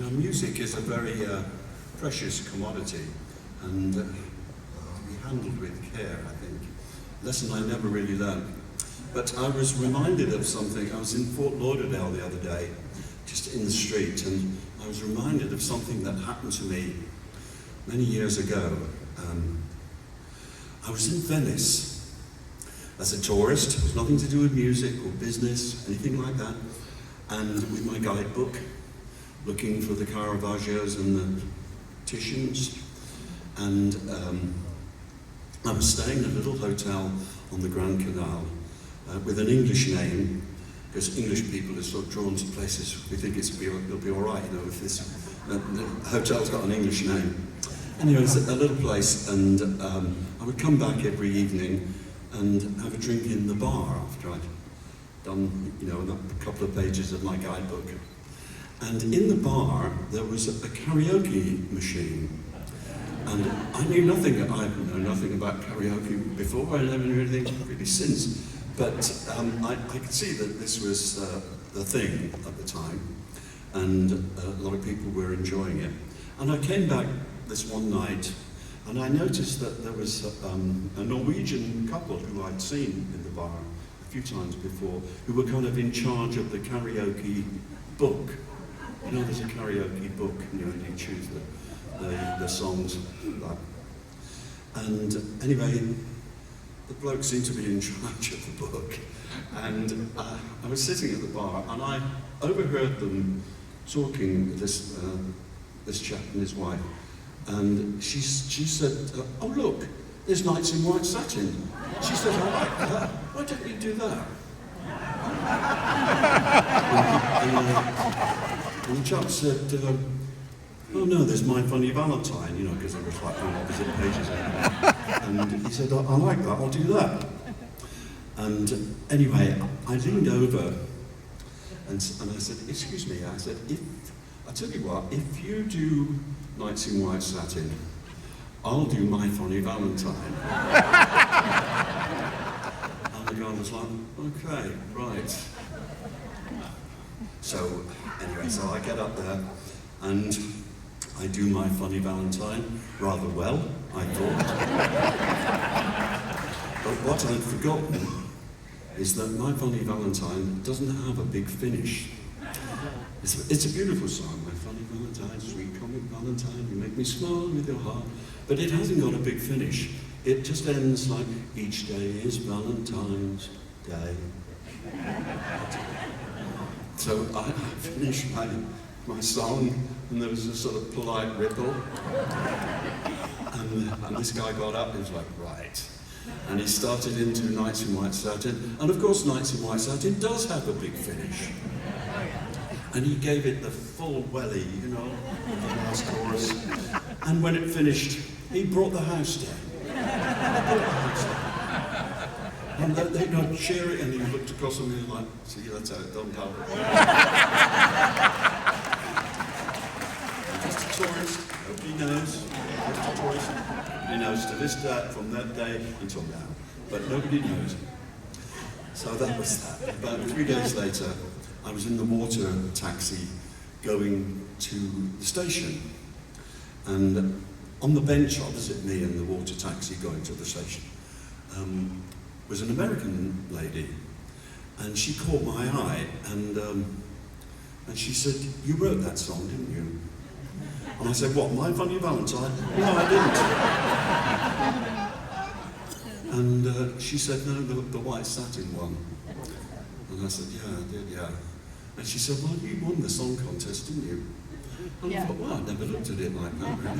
know, music is a very precious commodity and to be handled with care, I think. Lesson I never really learned. But I was reminded of something. I was in Fort Lauderdale the other day, just in the street, and I was reminded of something that happened to me many years ago. I was in Venice as a tourist. It was nothing to do with music or business, anything like that. And with my guidebook, looking for the Caravaggios and the Titians. And I was staying in a little hotel on the Grand Canal with an English name, because English people are sort of drawn to places we think it'll be all right, you know, if this the hotel's got an English name. Anyway, it's a little place, and I would come back every evening and have a drink in the bar after I'd done, you know, a couple of pages of my guidebook. And in the bar, there was a karaoke machine. And I knew nothing, I know nothing about karaoke before, I never knew anything really since. But I could see that this was the thing at the time, and a lot of people were enjoying it. And I came back this one night, and I noticed that there was a Norwegian couple who I'd seen in the bar a few times before, who were kind of in charge of the karaoke book. You know, there's a karaoke book, you know, and you choose the songs. And anyway, the bloke seemed to be in charge of the book. And I was sitting at the bar, and I overheard them talking, this chap and his wife. And she said, oh look, there's Nights in White Satin. She said, I like that. Why don't you do that? and the chap said, oh no, there's My Funny Valentine, you know, because it was like on opposite pages. And he said, I like that, I'll do that. And anyway, I leaned over and I said, excuse me, I said, I tell you what, if you do Nights in White Satin, I'll do My Funny Valentine. And the guy was like, okay, right. So anyway, so I get up there and I do My Funny Valentine rather well, I thought. But what I'd forgotten is that My Funny Valentine doesn't have a big finish. It's a beautiful song, My Funny Valentine, sweet comic Valentine, you make me smile with your heart. But it hasn't got a big finish. It just ends like, each day is Valentine's Day. So I finished my song, and there was a sort of polite ripple. And this guy got up and was like, right. And he started into Nights in White Satin. And of course, Nights in White Satin does have a big finish. And he gave it the full welly, you know, the last chorus. And when it finished, he brought the house down. And they got cheering, and he looked across at me and like, see, that's how it done, pal. Just a tourist, nobody knows. Just a tourist, nobody knows to this day, from that day until now. But nobody knows. So that was that. About 3 days later, I was in the water taxi going to the station. And on the bench opposite me in the water taxi going to the station was an American lady. And she caught my eye, and she said, you wrote that song, didn't you? And I said, what, My Funny Valentine? No, I didn't. And she said, no, the White Satin one. And I said, yeah, I did, yeah. And she said, well, you won the song contest, didn't you? And I thought, well, I never looked at it like that, really.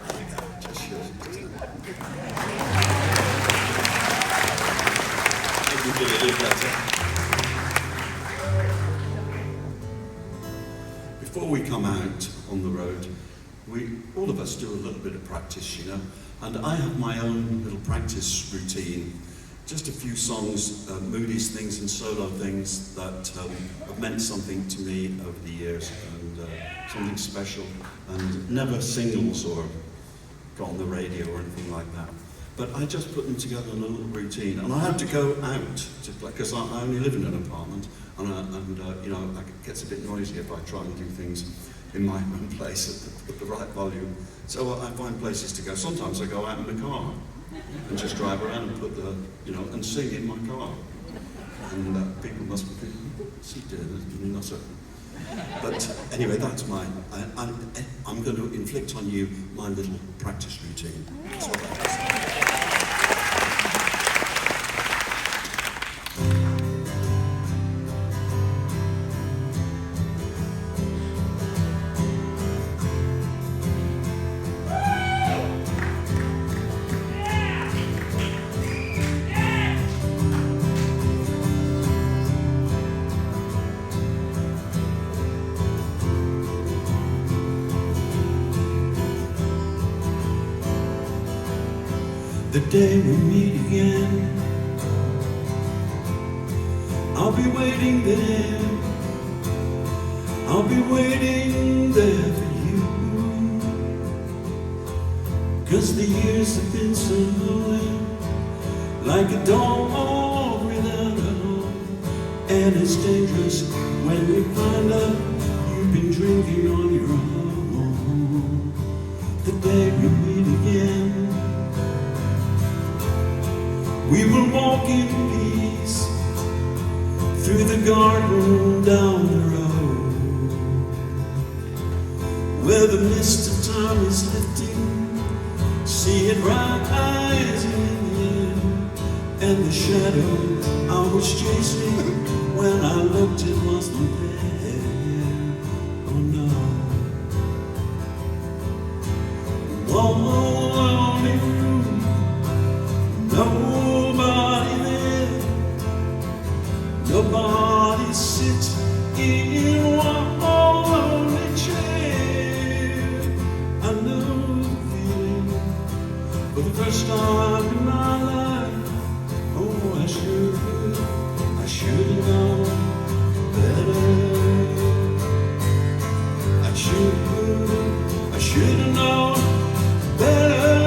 There you go, just shows it, doesn't it? I think we did a little better. Before we come out on the road, all of us do a little bit of practice, you know. And I have my own little practice routine. Just a few songs, Moody's things and solo things that have meant something to me over the years, and something special, and never singles or got on the radio or anything like that. But I just put them together in a little routine, and I have to go out to play, because I only live in an apartment. you know, it gets a bit noisy if I try and do things in my own place at the right volume. So I find places to go. Sometimes I go out in the car and just drive around and put the, you know, and sing in my car. And people must be thinking, what's he doing? Not so. But anyway, that's I'm going to inflict on you my little practice routine. That's what that is. The day we meet again, I'll be waiting there. I'll be waiting there for you. 'Cause the years have been so lonely, like a dog without a home. And it's dangerous when we find out you've been drinking on your own. The day we meet again, we will walk in peace through the garden down the road, where the mist of time is lifting, see it rising in the air, and the shadow I was chasing when I looked it wasn't there. Oh no. Lonely room, nobody there, nobody sits in one lonely chair. I know the feeling for the first time in my life. Oh, I should have known better. I should have known better.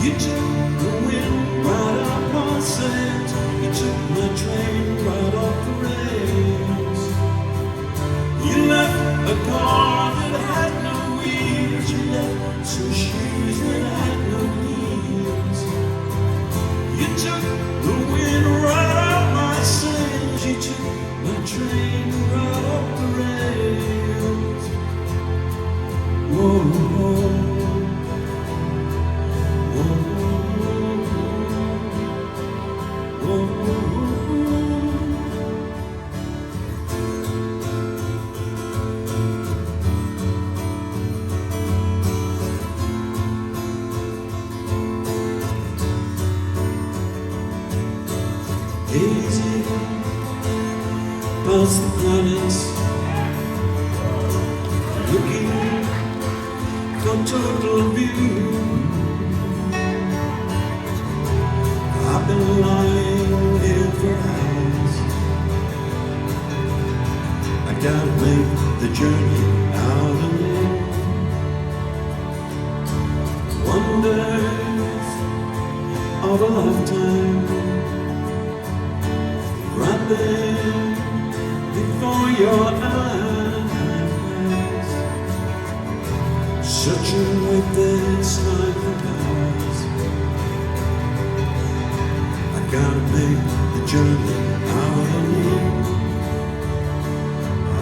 You took the wind right out my sails. You took my train right off the rails. You left a car that had no wheels. You left some shoes that had no heels. You took the wind right out my sails. You took my train right off the rails. Whoa, whoa. Gazing past the planets, looking for total view. I've been lying here for hours. I gotta make the journey out and in. Wonders of a lifetime, right there before your eyes, searching with this life of ours. I gotta make the journey out and in,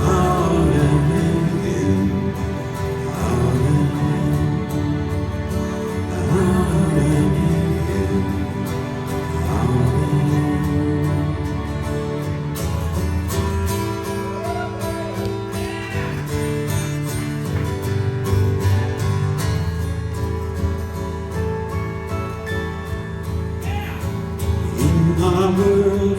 out and in, out and in, out and in, out and in. My world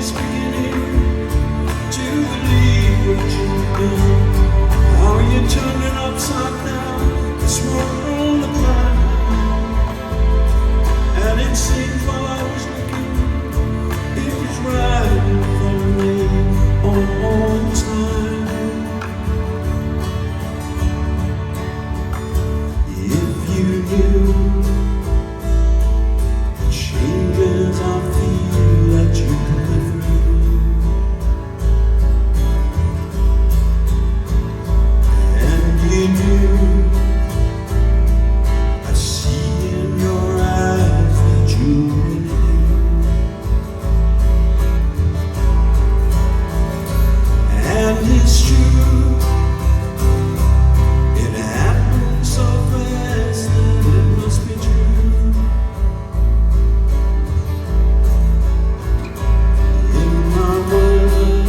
just beginning to believe what you've done. How you turned it upside down, this world the plan. And it seems while I was looking, it was right in front of me all the time. If you knew the changes I feel that you live through, and you do, I see in your eyes that you really do. And it's true, it happened so fast that it must be true. In my world,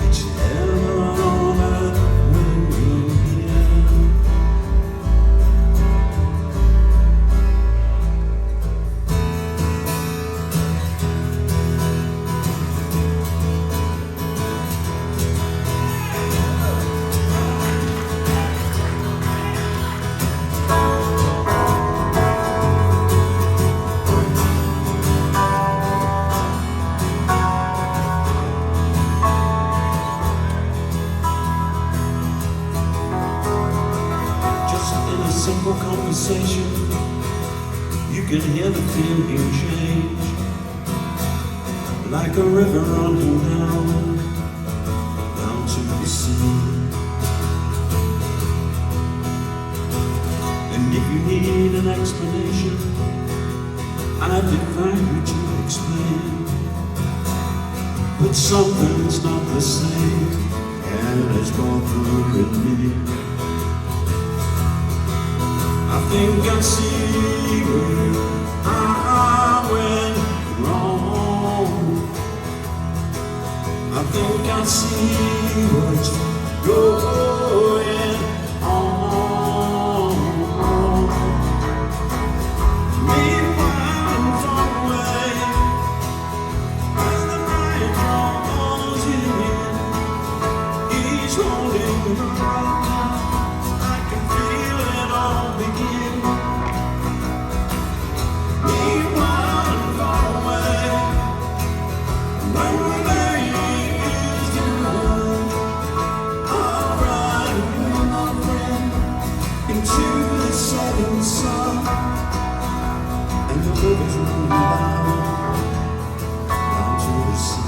it's heaven on earth when you're here. Just in a simple conversation, you can hear the feeling change, like a river running down to the sea. And if you need an explanation, I'd defy you to explain. But something's not the same, and it's gone through with me. I think I see where I went wrong. I think I see what's going on. Meanwhile, I'm far away as the night draws in. He's holding her right now. I can feel it all begin. Meanwhile, I'm far away when the day is done. I'll ride with my friend into the setting sun, and the river's running down to the sea.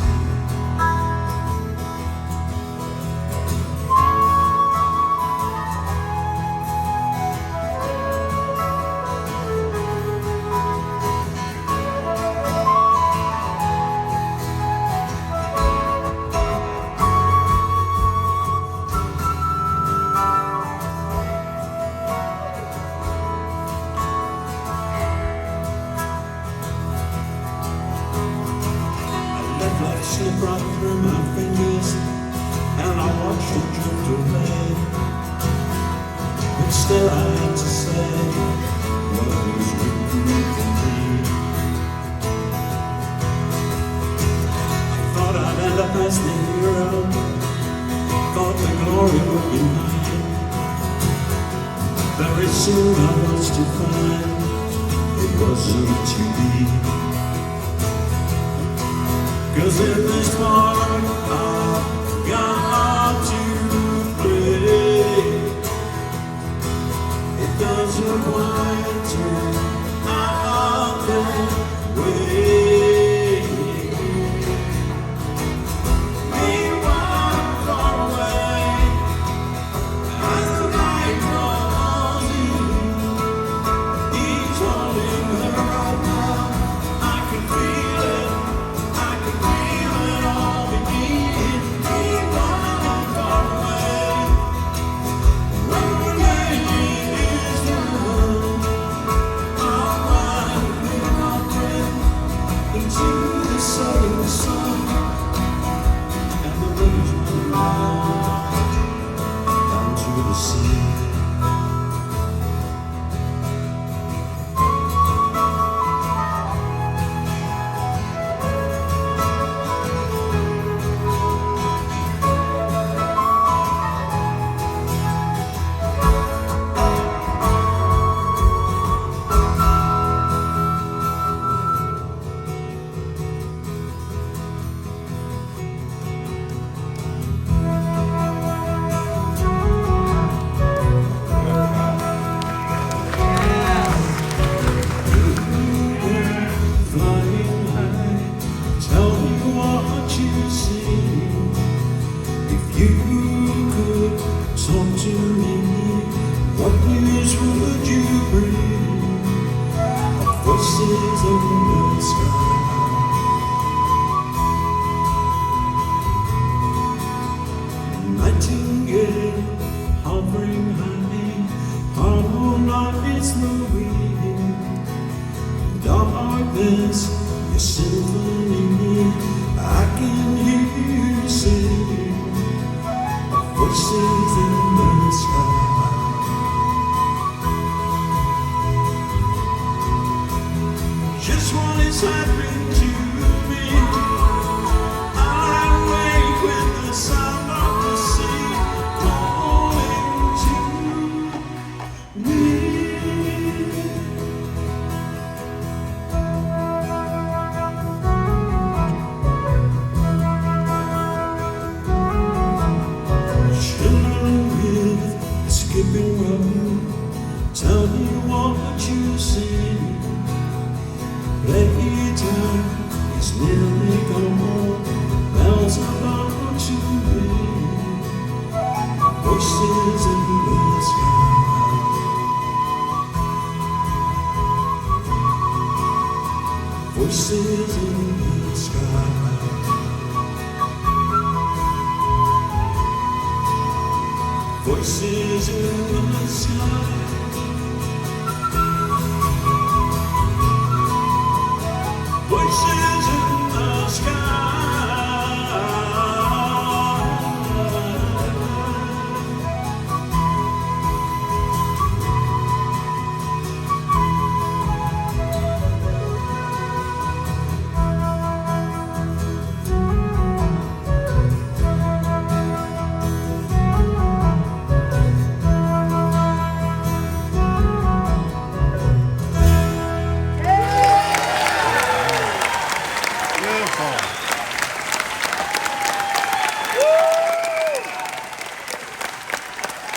Let life slip right through my fingers, and I watched it drift away. But still I had to say what was written for me. I thought I'd end up as the hero, thought the glory would be mine. Very soon I was to find it wasn't to be. 'Cause in this part I've got to play, it doesn't quite turn out that way. Meanwhile, I'm far away as the night draws in. He's holding her right now. I can feel it. I can feel it all begin. Meanwhile, I'm far away when the day is done. voices in the sky. Nightingale hovering high, hollow nights moving. Darkness, your symphony, I can hear you sing. Voices in the sky. Just what is happening to me. I wake with the sound of the sea calling to me. Children with a skipping rope, tell me what you see. Playtime is nearly gone, bells are about to ring. Voices in the sky. Voices in the sky. Voices in the sky.